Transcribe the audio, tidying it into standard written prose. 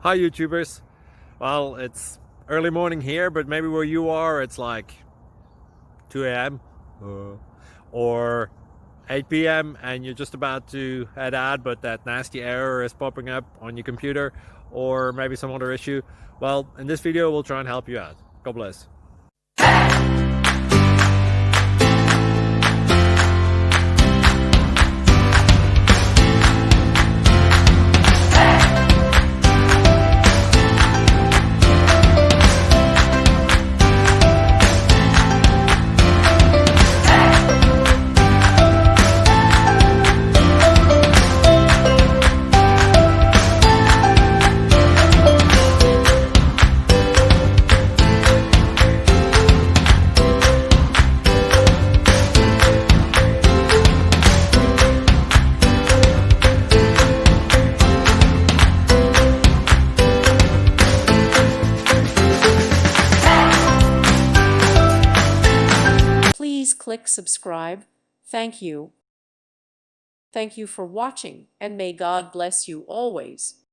Hi YouTubers. Well, it's early morning here, but maybe where you are it's like 2 a.m. or 8 p.m. and you're just about to head out, but that nasty error is popping up on your computer, or maybe some other issue. Well, in this video we'll try and help you out. God bless. Please click subscribe. Thank you. Thank you for watching, and may God bless you always.